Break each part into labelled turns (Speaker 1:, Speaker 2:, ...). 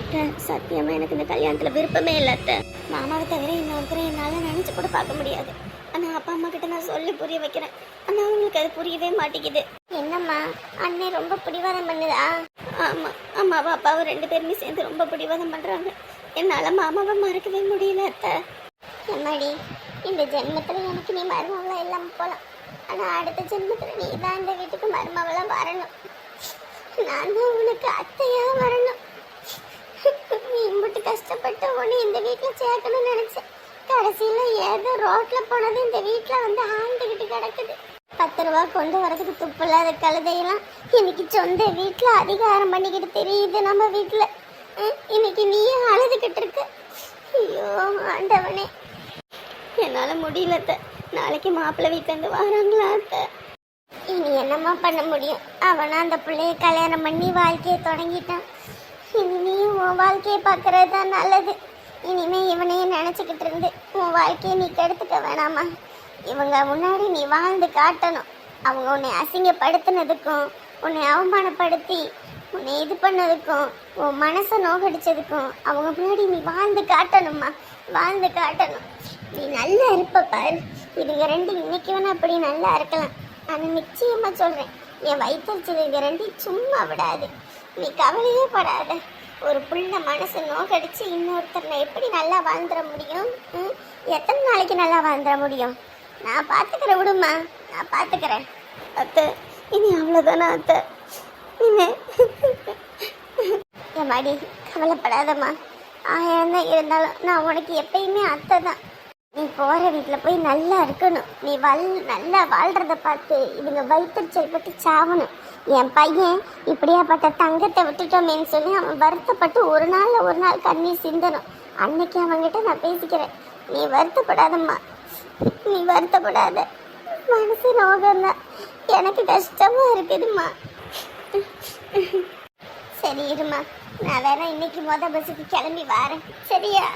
Speaker 1: அத்தை சத்தியமாக எனக்கு இந்த கல்யாணத்தில் விருப்பமே இல்லை அத்தை. மாமாவை தவிர இன்னொருத்தரை என்னால் நினச்சி கூட பார்க்க முடியாது. ஆனால் அப்பா அம்மா கிட்ட நான் சொல்லி புரிய வைக்கிறேன். ஆனால் அவங்களுக்கு அது புரியவே மாட்டேங்குது. என்னம்மா அண்ணே ரொம்ப பிடிவாதம் பண்ணுதா? ஆமாம், அம்மாவும் அப்பாவும் 2 பேருமே சேர்ந்து ரொம்ப பிடிவாதம் பண்ணுறாங்க. என்னால் மாமாவை மறக்கவே முடியல அத்தை. எம்மாடி, இந்த ஜென்மத்தில் எனக்கு நீ மருமவளாக இல்லாமல் போகலாம். ஆனால் அடுத்த ஜென்மத்தில் நீ தான் இந்த வீட்டுக்கு மருமவளாக வரணும். நான் தான் உனக்கு அத்தையாக வரணும். நீ இம்புட்டு கஷ்டப்பட்டு உன்னை இந்த வீட்டில் சேர்க்கணும்னு நினச்சேன். கடைசியில் ஏதோ ரோட்டில் போனது இந்த வீட்டில் வந்து ஆண்டுகிட்டு கிடக்குது. 10 ரூபா கொண்டு வரதுக்கு துப்பு இல்லாத கழுதையெல்லாம் இன்னைக்கு சொந்த வீட்டில் அதிகாரம் பண்ணிக்கிட்டு தெரியுது நம்ம வீட்டில். இன்னைக்கு நீயே அழுதுகிட்டு இருக்க. ஐயோ ஆண்டவனே, என்னால் முடியல. நாளைக்கு மாப்பிள்ளை வீட்டிலேருந்து வராங்களா அத்தை? இனி என்னம்மா பண்ண முடியும்? அவனா அந்த பிள்ளைய கல்யாணம் பண்ணி வாழ்க்கையை தொடங்கிட்டான். இனி நீ உன் வாழ்க்கையை பார்க்கறது தான் நல்லது. இனிமே இவனையே நினச்சிக்கிட்டு இருந்து உன் வாழ்க்கையை நீ கெடுத்துக்க வேணாமா? இவங்க முன்னாடி நீ வாழ்ந்து காட்டணும். அவங்க உன்னை அசிங்கப்படுத்தினதுக்கும் உன்னை அவமானப்படுத்தி உன்னை இது பண்ணதுக்கும் உன் மனசை நோகடிச்சதுக்கும் அவங்க முன்னாடி நீ வாழ்ந்து காட்டணும்மா, வாழ்ந்து காட்டணும். நீ நல்லா இருப்ப பாரு. இதுங்க 2 இன்னைக்கு வேணா அப்படி நல்லா இருக்கலாம். ஆனால் நிச்சயமாக சொல்கிறேன், என் வயிற்றுச்சது இதுங்க 2 சும்மா விடாது. நீ கவலையே படாத. ஒரு புள்ள மனசு நோகடிச்சு இன்னொருத்தர் எப்படி நல்லா வாழ்ந்துட முடியும்? எத்தனை நாளைக்கு நல்லா வாழ்ந்துட முடியும்? நான் பார்த்துக்கிறேன், விடுமா, நான் பார்த்துக்கிறேன். அத்தை இனி அவ்வளோதானா அத்தை? இனிமே என் மாடி கவலைப்படாதம்மா. 1000 தான் இருந்தாலும் நான் உனக்கு எப்பயுமே அத்தை தான். நீ போகிற வீட்டில் போய் நல்லா இருக்கணும். நீ நல்லா வாழ்கிறத பார்த்து இவங்க வயிற்றுச்சல் பட்டு சாவணும். என் பையன் இப்படியாப்பட்ட தங்கத்தை விட்டுட்டோமேன்னு சொல்லி அவன் வருத்தப்பட்டு ஒரு நாள் கண்ணீர் சிந்தணும். அன்னைக்கு அவன்கிட்ட நான் பேசிக்கிறேன். நீ வருத்தப்படாதம்மா, நீ வருத்தப்படாத. மனசு நோகம்தான், எனக்கு கஷ்டமாக இருக்குதும்மா. சரி இருமா, நான் வேணா இன்னைக்கு பஸ்ஸுக்கு கிளம்பி வரேன், சரியா?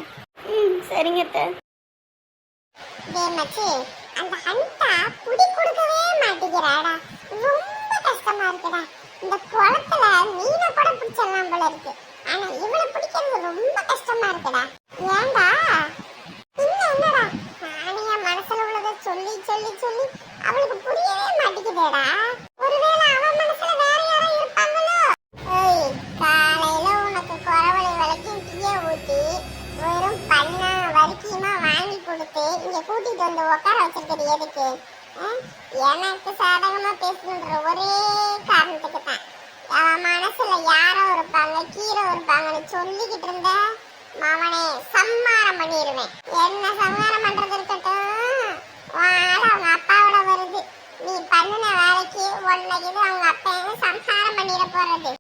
Speaker 1: சரிங்க அத்தை.
Speaker 2: மச்சி, அந்த ஹண்டா புடி கொடுக்கவே மாட்டேங்கிறாடா. ரொம்ப கஷ்டமா இருக்குடா. இந்த குளத்துல மீனை கூட பிடிச்சிடலாம் போல இருக்கு. ஆனா இவனை பிடிக்கிறது ரொம்ப கஷ்டமா இருக்குடா. ஏண்டா என்னடா நானே என் மனசுல உள்ளதை சொல்லி சொல்லி சொல்லி அவளுக்கு புரியவே மாட்டேங்குதேடா. ஒருவேளை அவன் மனசுல வேற யாரோ இருப்பாங்களோ? ஏய், காலையில உனக்கு குறவழி விளக்கும் டீயை ஊத்தி வெறும் பண்ண வரிக்கியமா வாங்கி கொடுத்து இங்க கூட்டிட்டு வந்து உட்கார வச்சிருக்கிறது எதுக்கு? எனக்கு சாதகமா பேசணுன்ற ஒரே காரணத்துக்கு தான். அவன் மனசுல யாரோ இருப்பாங்க, கீரோ இருப்பாங்கன்னு சொல்லிக்கிட்டு இருந்த மாமனே சம்மாரம் பண்ணிடுவேன். என்ன சம்மாரம் பண்றது இருக்கட்டும், அவங்க அப்பாவோட வருது. நீ பண்ணின வேலைக்கு ஒன்னைக்கு அவங்க அப்பா சம்சாரம் பண்ணிட போறது.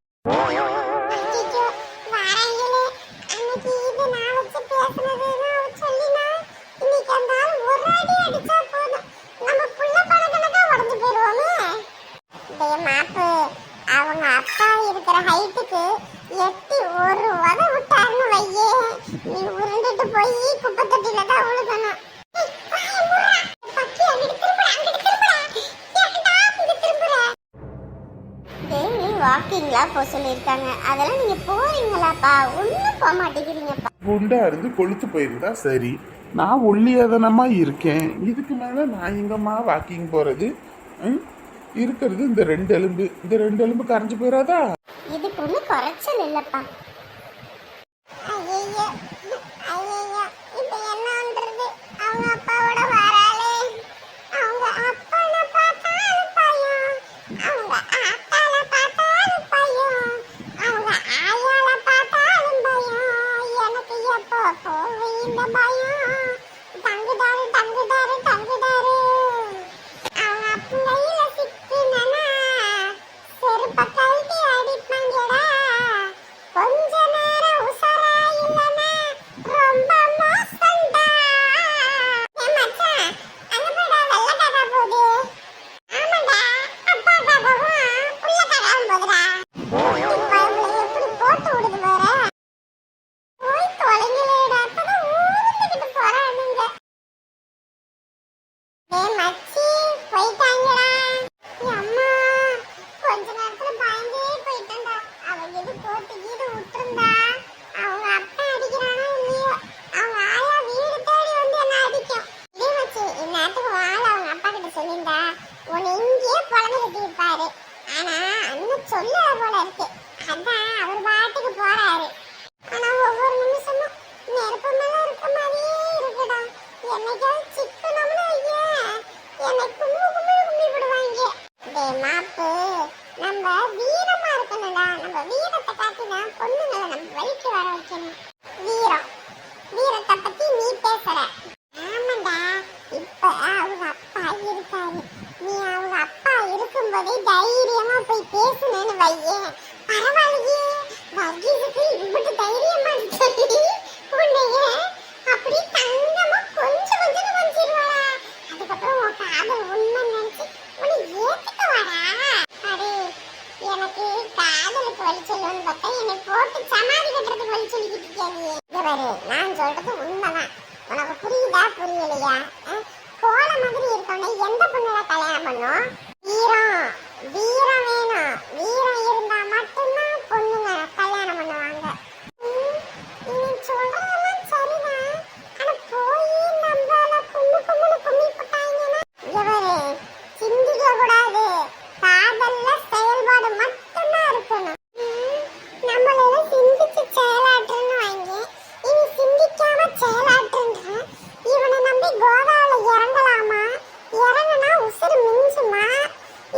Speaker 2: அவங்க அப்பா இருக்கிற ஹைட்டுக்கு எட்டி ஒரு உத விட்டாருன்னு வையே, நீ உருண்டுட்டு போய் குப்பை தொட்டில தான் விழுகணும். டெய்லி வாக்கிங்லாம் போக சொல்லியிருக்காங்க. அதெல்லாம் நீங்க போறீங்களாப்பா? ஒன்றும் போக மாட்டேங்கிறீங்கப்பா.
Speaker 3: குண்டா இருந்து கொளுத்து போயிருந்தா சரி, நான் ஒல்லியாதனமா இருக்கேன். இதுக்கு மேல நான் எங்கம்மா வாக்கிங் போறது? இருக்கிறது இந்த 2 எலும்பு. இந்த 2 எலும்பு கரைஞ்சு போயிடாதா?
Speaker 2: இதுக்கு ஒண்ணு குறைச்சல் இல்லப்பா. ஐயோ ஐயோ, இப்ப என்னன்றது? அவங்க அப்பாவோட வராளே, அவங்க அப்பனை பார்த்தாலும் பயம், அவங்க ஆத்தால பார்த்தாலும் பயம், அவங்க ஆயால பார்த்தாலும் பயம். எனக்கு எப்போ போவே இந்த பயம்? தங்குதாரு தங்குதாரு தங்குதாரு. அவங்க அப்பங்கையில சிக்கினா செருப்ப கழட்டி அடிப்பாங்கடா. கொஞ்ச வலிக்கு வர வைக்கணும். வீரம் வீரத்தை பத்தி நீ பேசுற. ஆமாண்டா, இப்ப அவங்க அப்பா இருக்காரு. நீ அவங்க அப்பா இருக்கும்போதே தைரியமா போய் பேசுனேன்னு வையேன், பரவாயில்லையே வர்கீஸுக்கு இவ்வளவு தைரியமா இருக்கு. உன்னைய அப்படி தங்கமா கொஞ்சம் கொஞ்சம் கொஞ்சிடுவாரா. அதுக்கப்புறம் உன் காதல் உண்மை நினைச்சு உன்னை ஏத்துக்குவாரா. அடே, எனக்கு காதலுக்கு வழி சொல்லுன்னு பார்த்தா என்னை போட்டு சமாதி கட்டுறதுக்கு வழி சொல்லிக்கிட்டு இருக்காது. பாரு, நான் சொல்றது உண்மைதான். உனக்கு புரியுதா புரியலையா? கோல மாதிரி இருக்கவனை எந்த பொண்ணுல கல்யாணம் பண்ணும்? வீரம் வீரம் வேணும். வீரம் இருந்தா மட்டும்தான் பொண்ணுங்க கல்யாணம் பண்ணுவாங்க. நீ சொல்றதெல்லாம் சரிதான். ஆனா போய் நம்மள கும்மு கும்முன்னு கும்மி போட்டாங்கன்னா இவரு சிந்திக்க கூடாது. காதல்ல செயல்பாடு மட்டும்தான் இருக்கணும். நம்மளால சிந்திச்சு செயலாற்றுன்னு வாங்கி இனி சிந்திக்காம செயலாற்றுன்ற இவனை நம்பி கோதாவில இறங்கலாமா? இறங்குனா உசுறு மிஞ்சுமா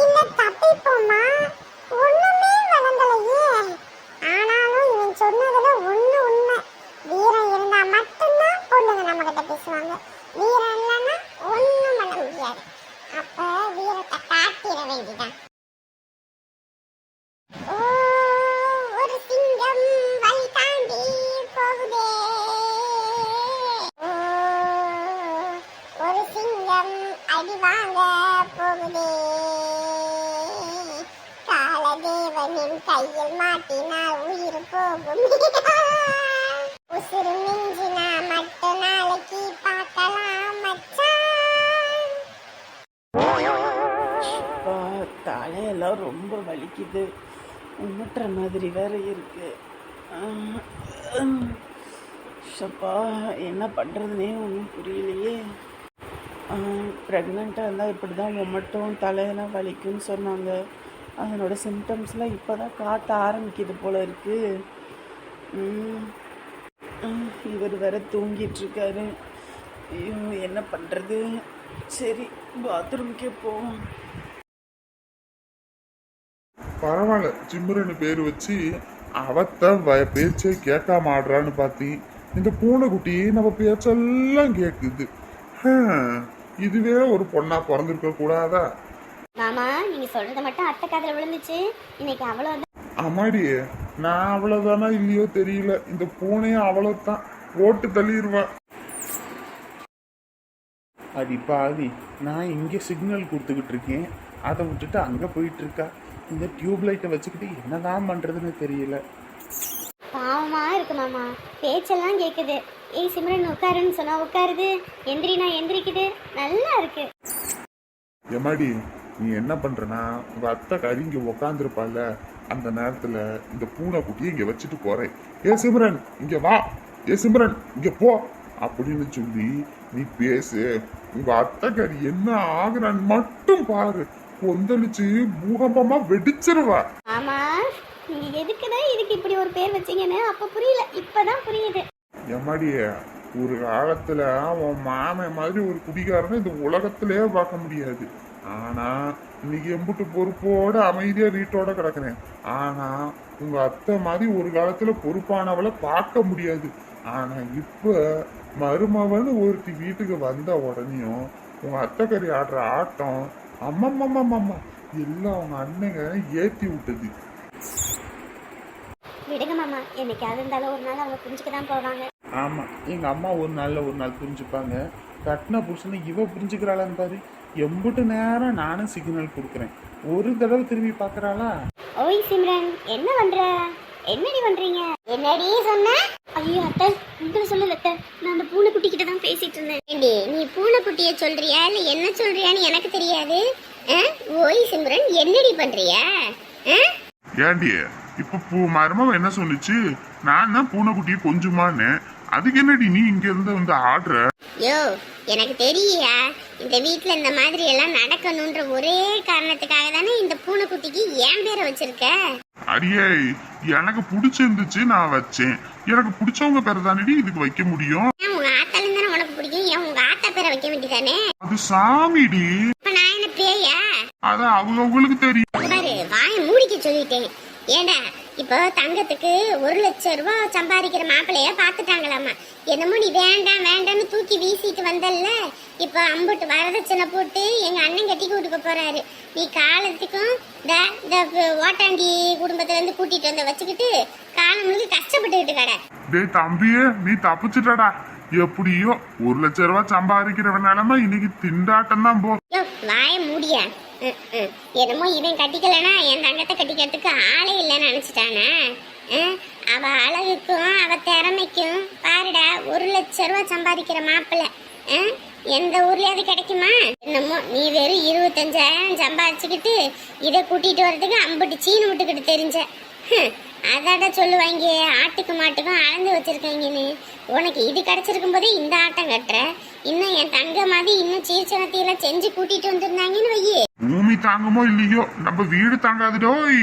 Speaker 2: இல்ல தப்பிப்போமா? ஒண்ணுமே வழங்கலையே. ஆனாலும் இவன் சொன்னதுல ஒண்ணு உண்மை. வீரம் இருந்தா மட்டும்தான் பொண்ணுங்க நம்ம கிட்ட பேசுவாங்க. வீரம் இல்லைன்னா ஒண்ணும் பண்ண முடியாது. அப்ப வீரத்தை காட்டிட வேண்டிதான். ஓ, ஒரு சிங்கம் வழி தாண்டி போகுதே. ஓ, ஒரு சிங்கம் அடி வாங்க போகுதே. காலதேவனின் கையில் மாட்டினால் உயிர் போகும். உசுறு மிஞ்சினா மட்டும் நாளைக்கு பார்க்கலாம் மச்சான்.
Speaker 4: அப்பா, தலையெல்லாம் ரொம்ப வலிக்குது. உமட்டுற மாதிரி வேற இருக்கு. ஷப்பா, என்ன பண்ணுறதுனே ஒன்றும் புரியலையே. ப்ரெக்னெண்ட்டாக இருந்தால் இப்படி தான் உமட்டும் தலையெல்லாம் வலிக்குன்னு சொன்னாங்க. அதனோட சிம்டம்ஸ்லாம் இப்போ தான் காட்ட ஆரம்பிக்குது போல இருக்கு. இவர் வேற தூங்கிட்டுருக்காரு. ஐயோ, என்ன பண்ணுறது? சரி, பாத்ரூம்க்கே போவோம்.
Speaker 3: பரவாயில்ல, சிம்ரன்னு பேர் வச்சு அவத்தான் பேச்சே கேட்காம ஆடுறான்னு பார்த்தி இந்த பூனைக்குட்டி நம்ம பேச்செல்லாம் கேட்குது. இதுவே ஒரு பொண்ணா பிறந்திருக்க கூடாதா?
Speaker 1: மாமா, நீங்க சொல்றத மட்டும் அத்தை காதுல விழுந்துச்சு. இன்னைக்கு அவ்வளவுதான்.
Speaker 3: அம்மாடி, நான் அவ்வளவுதானா இல்லையோ தெரியல, இந்த பூனையும் அவ்வளவுதான் ஓட்டு தள்ளிடுவா. அடி பாவி, நான் இங்கே சிக்னல் கொடுத்துக்கிட்டு இருக்கேன், அதை விட்டுட்டு அங்கே போயிட்டு இருக்கா. இந்த டியூப் லைட்டை வச்சுக்கிட்டு என்னதான் பண்றதுன்னு தெரியல.
Speaker 1: பாவமா இருக்கு மாமா, பேச்செல்லாம் கேக்குது. ஏய் சிம்ரன் உட்காருன்னு சொன்னா உட்காருது, எந்திரினா எந்திரிக்குது. நல்லா இருக்கு.
Speaker 3: எம்மாடி, நீ என்ன பண்றனா, உங்க அத்தை கறிங்க உக்காந்துருப்பால, அந்த நேரத்துல இந்த பூனைக்குட்டியை இங்க வச்சுட்டு போறேன். ஏ சிம்ரன் இங்க வா, ஏ சிம்ரன் இங்க போ அப்படின்னு சொல்லி நீ பேசு. உங்க அத்தை கறி என்ன ஆகுறான்னு மட்டும் பாரு, கொந்தளிச்சு பூகம்பமா வெடிச்சிருவா.
Speaker 1: ஆமா, நீங்க எதுக்குதான் இதுக்கு இப்படி ஒரு பேர் வச்சீங்கன்னு அப்ப புரியல, இப்பதான் புரியுது.
Speaker 3: எம்மாடி, ஒரு காலத்துல உன் மாமன் மாதிரி ஒரு குடிகாரனை இந்த உலகத்திலேயே பார்க்க முடியாது. ஆனா இன்னைக்கு எம்புட்டு பொறுப்போட அமைதியா வீட்டோட கிடக்குறேன். ஆனா உங்க அத்தை மாதிரி ஒரு காலத்துல பொறுப்பானவளை பார்க்க முடியாது. ஆனா இப்ப மருமவன் ஒருத்தி வீட்டுக்கு வந்த உடனேயும் உங்க அத்தை கறி ஆடுற ஆட்டம் அம்மம்மம்மம்மா எல்லாம் அவங்க அண்ணங்க ஏத்தி விட்டது.
Speaker 1: விடுங்க மாமா, என்னைக்காவது இருந்தாலும் ஒரு நாள் அவங்க புரிஞ்சுக்க தான் போவாங்க.
Speaker 3: ஆமா, எங்க அம்மா ஒரு நாள் புரிஞ்சுப்பாங்க. கட்டின புருஷனை இவ புரிஞ்சுக்கிறாளான்னு பாரு. எம்புட்டு நேரம் நானும் சிக்னல் கொடுக்குறேன், ஒரு தடவை திரும்பி பாக்குறாளா?
Speaker 1: ஓய் சிம்ரன், என்ன பண்ற? என்னடி பண்றீங்க? என்னடி சொன்ன? ஐயோ அத்தை, உங்களை சொல்லல அத்தை, நான் அந்த பூனைக்குட்டி கிட்ட தான் பேசிட்டு இருந்தேன். ஏண்டி, நீ பூனைக்குட்டிய சொல்றியா இல்ல என்ன சொல்றியான்னு எனக்கு தெரியாது. ஓய் சிம்ரன், என்னடி பண்றியா?
Speaker 3: ஏண்டி, இப்ப மருமவ என்ன சொல்லுச்சு? நான் தான் பூனைக்குட்டியை கொஞ்சமான்னு, அதுக்கு என்னடி நீ இங்க இருந்து வந்து ஆடுற?
Speaker 1: யோ, எனக்கு தெரியா, இந்த வீட்டுல இந்த மாதிரி எல்லாம் நடக்கணும்ன்ற ஒரே காரணத்துக்காக தானே இந்த பூனைக்குட்டிக்கு ஏன் பேரை வச்சிருக்க?
Speaker 3: அடியே, எனக்கு பிடிச்சிருந்துச்சு நான் வச்சேன். எனக்கு பிடிச்சவங்க பேரை தானடி இதுக்கு வைக்க முடியும்.
Speaker 1: உங்க ஆத்தால தானே உனக்கு பிடிக்கும், ஏன் உங்க ஆத்தா பேரை வைக்க வேண்டியதானே?
Speaker 3: அது சாமிடி.
Speaker 1: இப்ப நான் என்ன பேயா?
Speaker 3: அதான் அவங்களுக்கு தெரியும்.
Speaker 1: பாரு, வாயை மூடிக்க சொல்லிட்டேன். ஏண்டா, இப்போ தங்கத்துக்கு 1,00,000 சம்பாதிக்கிற மாப்பிள்ளைய பாத்துட்டாங்களாமா. என்னமோ நீ வேண்டாம் வேண்டாம்னு தூக்கி வீசிட்டு வந்தல்ல, இப்போ அம்புட்டு வரதட்சணை போட்டு எங்க அண்ணன் கட்டி கூட்டுக்க போறாரு. நீ காலத்துக்கும் இந்த ஓட்டாண்டி குடும்பத்துல இருந்து கூட்டிட்டு வந்த வச்சுக்கிட்டு காலம் முழுக்க கஷ்டப்பட்டுக்கிட்டு கடை.
Speaker 3: டேய் தம்பியே, நீ தப்பிச்சுட்டடா. எப்படியோ 1,00,000 ரூபாய் சம்பாதிக்கிறவனாலமா இன்னைக்கு திண்டாட்டம் தான் போ.
Speaker 1: வாய மூடிய. என்னமோ இவன் கட்டிக்கலனா என் தங்கத்தை கட்டிக்கிறதுக்கு ஆளே இல்லைன்னு நினைச்சிட்டானே. அவ அழகுக்கும் அவ திறமைக்கும் பாருடா 1,00,000 ரூபாய் சம்பாதிக்கிற மாப்பிள்ள எந்த ஊர்லயாவது கிடைக்குமா? என்னமோ நீ வெறும் 25,000 சம்பாதிச்சுக்கிட்டு இதை கூட்டிட்டு வர்றதுக்கு அம்புட்டு சீனு விட்டுக்கிட்டு தெரிஞ்ச. அதாட சொல்லுவாங்க, ஆட்டுக்கு மாட்டுக்கும் அளந்து வச்சிருக்காங்கன்னு. உனக்கு இது கிடைச்சிருக்கும் போதே இந்த ஆட்டம் கட்டுற. இன்னும் என் தங்க மாதிரி இன்னும் சீர்ச்சனத்தையெல்லாம் செஞ்சு கூட்டிட்டு வந்திருந்தாங்கன்னு வையே.
Speaker 3: பூமி தாங்குமோ இல்லையோ, நம்ம வீடு தாங்காதுடோய்.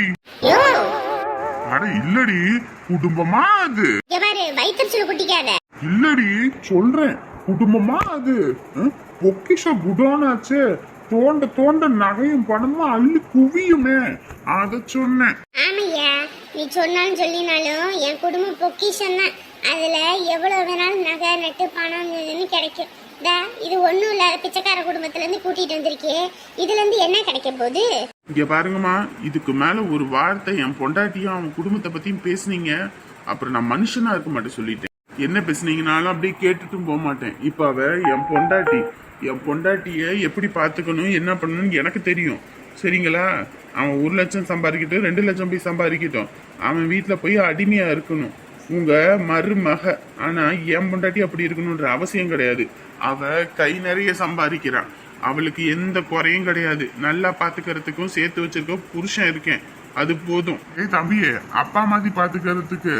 Speaker 3: அட இல்லடி, குடும்பமா அது.
Speaker 1: பாரு வயிற்றுச்சல் குட்டிக்காத.
Speaker 3: இல்லடி சொல்றேன், குடும்பமா அது. பொக்கிஷ குடோனாச்சே, தோண்ட தோண்ட நகையும் பணமும் அள்ளி குவியுமே, அத சொன்னேன்.
Speaker 1: ஆமையா, நீ சொன்னாலும் சொல்லினாலும் என் குடும்பம் பொக்கிஷம் தான். அதுல எவ்வளவு வேணாலும் நகை நட்டு பணம் கிடைக்கும். இது ஒண்ணும் இல்லாத பிச்சைக்கார குடும்பத்துல இருந்து கூட்டிட்டு வந்திருக்கே, இதுல இருந்து என்ன கிடைக்க போகுது?
Speaker 3: இங்க பாருங்கம்மா, இதுக்கு மேல ஒரு வார்த்தை என் பொண்டாட்டியும் அவன் குடும்பத்தை பத்தியும் பேசுனீங்க, அப்புறம் நான் மனுஷனா இருக்க மாட்டேன் சொல்லிட்டேன். என்ன பேசுனீங்கனாலும் அப்படியே கேட்டுட்டும் போக மாட்டேன். இப்ப அவ என் பொண்டாட்டிய எப்படி பாத்துக்கணும் என்ன பண்ணணும்னு எனக்கு தெரியும், சரிங்களா? அவன் 1,00,000 சம்பாதிக்கட்டும், 2,00,000 போய் சம்பாதிக்கட்டும், அவன் வீட்டுல போய் அடிமையா இருக்கணும் உங்க மருமக. ஆனா என் பொண்டாட்டி அப்படி இருக்கணும்ன்ற அவசியம் கிடையாது. அவ கை நிறைய சம்பாதிக்கிறான், அவளுக்கு எந்த குறையும் கிடையாது. நல்லா பாத்துக்கிறதுக்கும் சேர்த்து வச்சிருக்கோம் புருஷன் இருக்கேன், அது போதும். ஏய் தம்பியே, அப்பா மாதிரி பாத்துக்கிறதுக்கு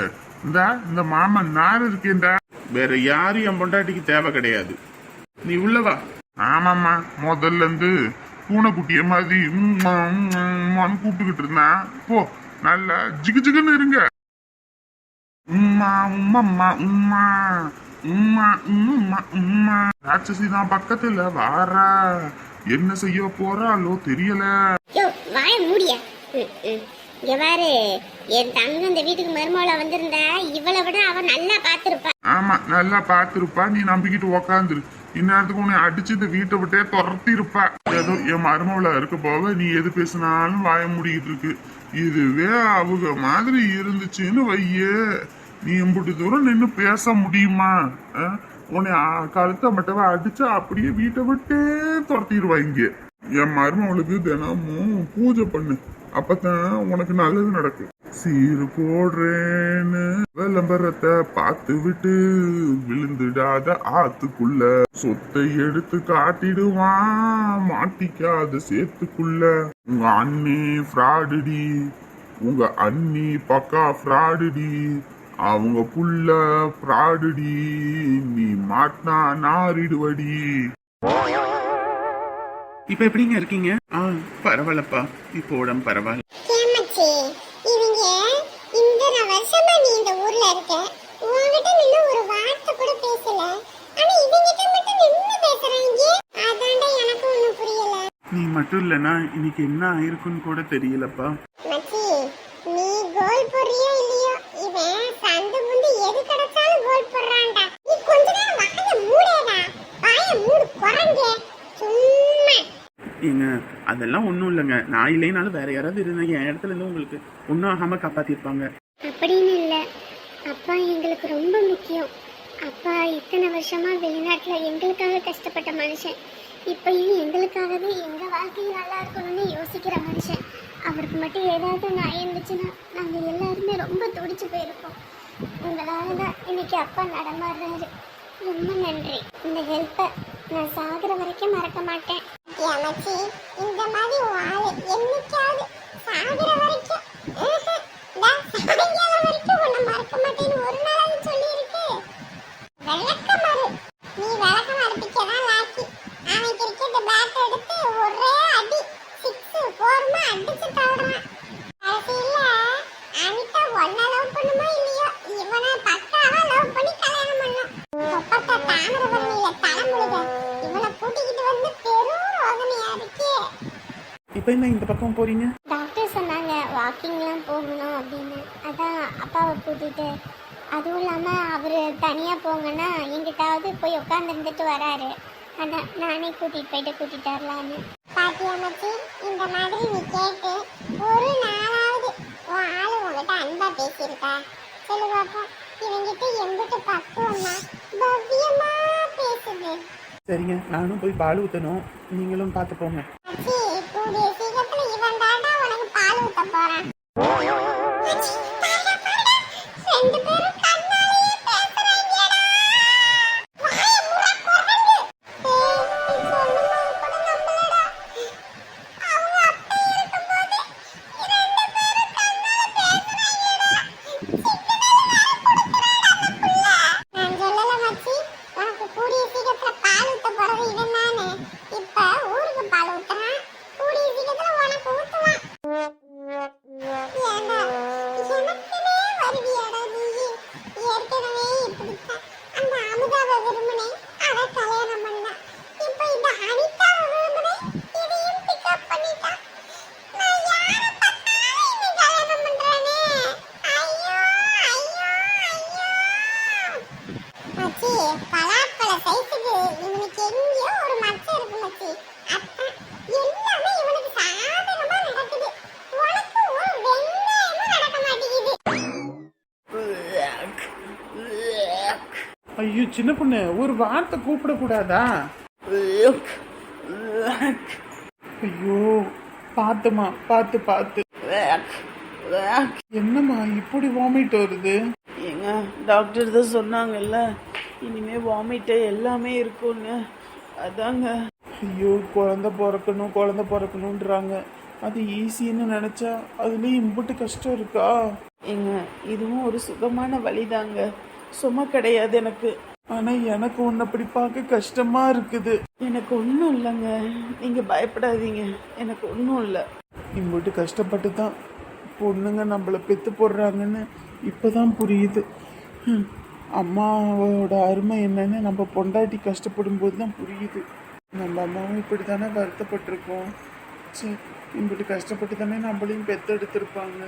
Speaker 3: இந்த மாமன் நார் இருக்கேன்டா. வேற யாரும் என் பொண்டாட்டிக்கு தேவை கிடையாது. நீ உள்ளவா. ஆமாம்மா, முதல்ல இருந்து பூனைக்குட்டிய மாதிரி கூப்பிட்டுக்கிட்டு இருந்தான். போ, நல்லா ஜிகு ஜிகுன்னு இருங்க. உம்மா உம்மம்மா உம்மா உம்மா உம்மா உம்மா. ராட்சசி தான் பக்கத்துல வாரா, என்ன செய்ய போறாளோ தெரியல.
Speaker 1: வாய மூடிய. இங்க பாரு, என் தங்க இந்த வீட்டுக்கு மருமகளா வந்திருந்தா இவளை விட அவ நல்லா பாத்திருப்பா.
Speaker 3: ஆமா, நல்லா பாத்துருப்பா. நீ நம்பிக்கிட்டு உக்காந்துரு. இந்நேரத்துக்கு உன்னை அடிச்சு இந்த வீட்டை விட்டே துரத்தி இருப்பா. ஏதோ என் மருமகளா இருக்க போக நீ எது பேசினாலும் வாய முடிக்கிட்டு இருக்கு. இதுவே அவங்க மாதிரி இருந்துச்சுன்னு வையே, நீ இம்புட்டு தூரம் நின்று பேச முடியுமா? உன்னை கழுத்த மட்டவ அடிச்சு அப்படியே வீட்டை விட்டே துரத்திடுவாங்க. என் மருமகளுக்கு தினமும் பூஜை பண்ணு, அப்பதான் உனக்கு நல்லது நடக்கும். சீரு போடுறேன்னு விளம்பரத்தை பார்த்து விட்டு விழுந்துடாத ஆத்துக்குள்ள, சொத்தை எடுத்து காட்டிடுவான் மாட்டிக்காத சேத்துக்குள்ள. உங்க அண்ணி ஃப்ராடுடி, உங்க அண்ணி பக்கா ஃப்ராடுடி, அவங்க புள்ள ஃப்ராடுடி, நீ மாட்டினா நாரிடுவடி. இப்ப எப்படிங்க இருக்கீங்க? பரவாயில்லப்பா, இப்போ உடம்பு பரவாயில்ல.
Speaker 2: இவங்க இந்த வருஷமா நீ இந்த ஊர்ல இருக்க, உன்கிட்ட நின்னு ஒரு வார்த்தை கூட பேசல. ஆனா இவங்கிட்ட மட்டும் நின்னு பேசுறாங்க. அதான்டா எனக்கு ஒண்ணும் புரியல.
Speaker 3: நீ மட்டும் இல்லனா இன்னைக்கு என்ன ஆயிருக்குன்னு கூட தெரியலப்பா.
Speaker 2: மச்சி, நீ கோல் போறியோ இல்லையோ, இவன் சந்து முந்து எது கிடைச்சாலும் கோல் போடுறான்டா. நீ கொஞ்ச நேரம் வாய மூடேடா, வாய மூடு குறங்க சும்மா.
Speaker 4: ஏங்க அதெல்லாம் ஒன்றும் இல்லைங்க, நான் இல்லைனாலும் வேற யாராவது இருந்தாங்க என் இடத்துல இருந்து உங்களுக்கு ஒன்றும் ஆகாம காப்பாத்திருப்பாங்க.
Speaker 1: அப்படின்னு இல்லை, அப்பா எங்களுக்கு ரொம்ப முக்கியம். அப்பா இத்தனை வருஷமா வெளிநாட்டுல எங்களுக்காக கஷ்டப்பட்ட மனுஷன். இப்பயும் எங்களுக்காகவே எங்க வாழ்க்கையும் நல்லா இருக்கணும்னு யோசிக்கிற மனுஷன். அவருக்கு மட்டும் ஏதாவது நான் இருந்துச்சுன்னா நாங்க எல்லாருமே ரொம்ப துடிச்சு போயிருப்போம். உங்களால தான் இன்னைக்கு அப்பா நடமாடுறாரு. ரொம்ப நன்றி. இந்த ஹெல்ப்பை நான் சாகுற வரைக்கும் மறக்க மாட்டேன்.
Speaker 2: மச்சி, இந்த மாதிரி ஆளு என்னைக்காவது சாகுற வரைக்கும் சாயங்காலம் வரைக்கும் உன்னை மறக்க மாட்டேன்னு ஒரு நாளாவது சொல்லியிருக்கு. விளக்கமாறு, நீ விளக்கமாறு பிக்கதான் லாக்கி. அவன் கிரிக்கெட் பேட் எடுத்து ஒரே அடி 6 4 அடிச்சு தவிடுறான். கடைசியில அனிதா ஒன்ன லவ் பண்ணுமா இல்லையோ, இவனை பக்காவா லவ் பண்ணி கல்யாணம் பண்ணான். சொப்பத்த தாமிரபரணியில தலைமுழுக இவனை கூட்டிக்கிட்டு வந்து பெரும் ரோதனையா இருக்கே.
Speaker 4: இப்போ என்ன இந்த பக்கம் போறீங்க?
Speaker 1: டாக்டர் சொன்னாங்க
Speaker 2: வாக்கிங்லாம் போகணும் அப்படின்னு அதான் அப்பாவை கூட்டிட்டு, அதுவும் இல்லாமல் அவர் தனியாக போங்கன்னா எங்கிட்டாவது போய் உட்காந்துருந்துட்டு வராரு. அதான் நானே கூட்டிகிட்டு வரலான்னு. பாத்தியா மச்சி, இந்த மாதிரி நீ கேட்டு ஒரு நாளாவது உன் ஆளு உங்ககிட்ட அன்பா பேசியிருக்கா? சொல்லு பாப்போம். இவங்கிட்ட எம்பிட்டு பக்குவமா பவ்யமா பேசுது.
Speaker 4: சரிங்க, நானும் போய் பால் ஊற்றணும், நீங்களும் பார்த்து போங்க.
Speaker 2: மச்சி, கூடிய சீக்கிரத்துல இவன் தாண்டா உனக்கு பால் ஊத்த போறான். ரெண்டு பேரும் கண்ணாலேயே பேசுறாங்கடா. வாயை மூட குரங்கு. நீ சொல்லும்போது கூட நம்பலடா. அவங்க அப்பா இருக்கும்போது ரெண்டு பேரும் கண்ணால பேசுறாங்கடா. நான் சொல்லல மச்சி, உனக்கு கூடிய சீக்கிரத்துல பால் ஊத்த போறது இவன் தானே. இப்ப ஊருக்கு பால் ஊத்துறான், கூடிய சீக்கிரத்துல உனக்கு ஊத்துவான். ஏண்டா, எனக்குனே வருவியாடா நீ? ஏற்கனவே இப்படித்தான் அந்த அமுதாவை விரும்பினேன், அதை கல்யாணம் பண்ணா. இப்ப இந்த அனிதாவை விரும்பினேன், இதையும் பிக்கப் பண்ணிட்டான். நான் யாரை பார்த்தாலும் இவன் கல்யாணம் பண்றானே. ஐயோ ஐயோ ஐயோ. மச்சி, பலாப்பழ சைஸுக்கு இவனுக்கு எங்கேயோ ஒரு மச்சம் இருக்கு மச்சி. அதான் எல்லாமே இவனுக்கு சாதகமா நடக்குது. உனக்கு ஒரு வெங்காயமும் நடக்க மாட்டேங்குது.
Speaker 4: ஐயோ சின்ன பொண்ணு, ஒரு வார்த்தை கூப்பிடக்கூடாதா? ஐயோ பார்த்துமா, பார்த்து பார்த்து. என்னம்மா இப்படி வாமிட் வருது? ஏங்க டாக்டர் தான் சொன்னாங்கல்ல, இனிமே வாமிட்டு எல்லாமே இருக்கும்னு. அதாங்க. ஐயோ குழந்தை பிறக்கணுன்றாங்க. அது ஈஸின்னு நினச்சா அதுலேயும் இம்புட்டு கஷ்டம் இருக்கா? ஏங்க இதுவும் ஒரு சுகமான வழிதாங்க, சும்மா கிடையாது எனக்கு. ஆனால் எனக்கு ஒன்று அப்படி பார்க்க கஷ்டமா இருக்குது. எனக்கு ஒன்றும் இல்லைங்க, நீங்கள் பயப்படாதீங்க, எனக்கு ஒன்றும் இல்லை. இம்புட்டு கஷ்டப்பட்டு தான் பொண்ணுங்க நம்மளை பெற்று போடுறாங்கன்னு இப்போதான் புரியுது. அம்மாவோட அருமை என்னன்னு நம்ம பொண்டாட்டி கஷ்டப்படும் போது தான் புரியுது. நம்ம அம்மாவும் இப்படி தானே வருத்தப்பட்டிருக்கோம். சரி, இப்படி கஷ்டப்பட்டு தானே நம்மளையும் பெற்றெடுத்திருப்பாங்க.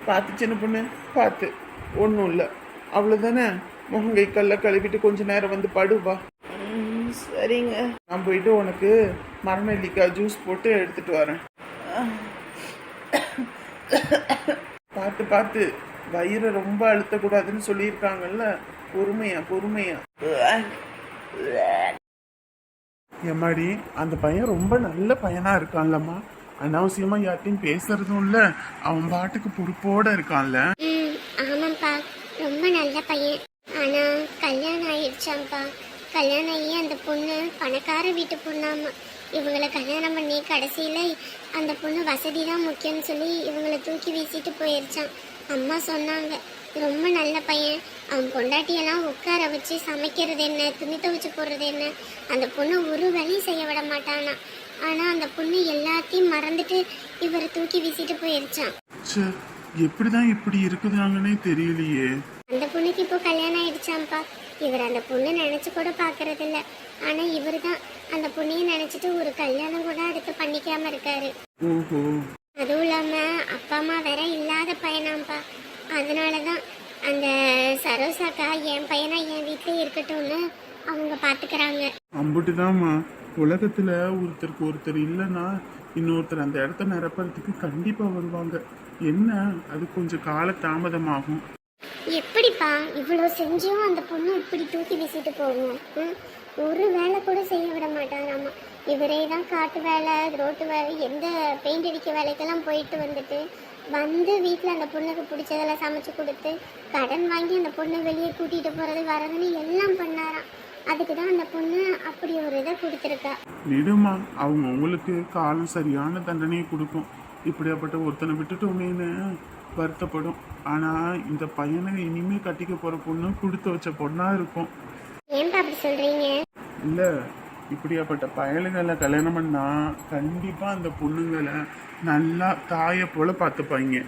Speaker 4: பார்த்து சின்ன பொண்ணு, பார்த்து. ஒன்றும் இல்லை, அவ்வளோதானே. முகங்கை கல்ல கழுவிட்டு கொஞ்ச நேரம் வந்து படுவா. சரிங்க, நான் போயிட்டு உனக்கு மரநெல்லிக்காய் ஜூஸ் போட்டு எடுத்துட்டு வரேன். பார்த்து பார்த்து, வயிறை ரொம்ப அழுத்தக்கூடாதுன்னு சொல்லியிருக்காங்கல்ல. பொறுமையா. எம்மாடி, அந்த பையன் ரொம்ப நல்ல பையனா இருக்கான்லம்மா. அனாவசியமா யார்ட்டையும் பேசுறதும் இல்ல, அவன் பாட்டுக்கு பொறுப்போட இருக்கான்ல.
Speaker 2: ஆமாப்பா, ரொம்ப நல்ல பையன். ஆனா கல்யாணம் ஆயிடுச்சாம்ப்பா. கல்யாணம் ஆகி அந்த பொண்ணு பணக்கார வீட்டு பொண்ணாமா. இவங்களை கல்யாணம் பண்ணி கடைசியில அந்த பொண்ணு வசதி தான் முக்கியம்னு சொல்லி இவங்களை தூக்கி வீசிட்டு போயிருச்சான். அம்மா சொன்னாங்க, ரொம்ப நல்ல பையன். அவன் பொண்டாட்டியெல்லாம் உட்கார வச்சு சமைக்கிறது என்ன, துணி துவைச்சு போடுறது என்ன, அந்த பொண்ணு ஒரு வேலையும் செய்ய விட மாட்டானா. ஆனா அந்த பொண்ணு எல்லாத்தையும் மறந்துட்டு இவரை தூக்கி வீசிட்டு போயிருச்சான்.
Speaker 4: எப்படிதான் இப்படி இருக்குதாங்கன்னே தெரியலையே.
Speaker 2: அந்த பொண்ணுக்கு இப்போ கல்யாணம் ஆயிடுச்சாம்ப்பா. இவர் அந்த பொண்ணு நினைச்சு கூட பாக்குறது இல்ல. ஆனா இவரு தான் அந்த பொண்ணைய நினைச்சிட்டு ஒரு கல்யாணம் கூட அடுத்து பண்ணிக்காம இருக்காரு.
Speaker 4: ஓஹோ.
Speaker 2: அதுவும் இல்லாம அப்பா அம்மா வேற இல்லாத பையனாம்ப்பா. அதனாலதான் அந்த சரோசாக்கா என் பையனா என் வீட்டுல இருக்கட்டும்னு அவங்க பாத்துக்கிறாங்க.
Speaker 3: அம்புட்டுதாம்மா, உலகத்துல ஒருத்தர் இல்லைன்னா இன்னொருத்தர் அந்த இடத்த நிரப்புறதுக்கு கண்டிப்பா வருவாங்க. என்ன, அது கொஞ்சம் கால தாமதமாகும்.
Speaker 2: எப்படிப்பா இவ்வளவு செஞ்சும் அந்த பொண்ணு இப்படி தூக்கி வீசிட்டு போகும்? ஒரு வேலை கூட செய்ய விட மாட்டாராமா. இவரே தான் காட்டு வேலை, ரோட்டு வேலை, எந்த பெயிண்ட் அடிக்க வேலைக்கெல்லாம் போயிட்டு வந்துட்டு வந்து வீட்டில் அந்த பொண்ணுக்கு பிடிச்சதெல்லாம் சமைச்சு கொடுத்து கடன் வாங்கி அந்த பொண்ணை வெளியே கூட்டிகிட்டு போகிறது வரதுன்னு எல்லாம் பண்ணாராம். அதுக்கு தான் அந்த பொண்ணு அப்படி ஒரு இதை கொடுத்துருக்கா.
Speaker 3: விடுமா, அவங்க உங்களுக்கு காலம் சரியான தண்டனையை கொடுக்கும். இப்படியாப்பட்ட ஒருத்தனை விட்டுட்டோமேன்னு வருத்தப்படும். ஆனா இந்த பையனை இனிமே கட்டிக்க போற பொண்ணு கொடுத்து வச்ச பொண்ணா இருக்கும்.
Speaker 2: ஏன்பா அப்படி சொல்றீங்க?
Speaker 3: இல்ல, இப்படியாப்பட்ட பயலுகளை கல்யாணம் பண்ணா கண்டிப்பா அந்த பொண்ணுங்களை நல்லா தாயை போல பார்த்துப்பாங்க.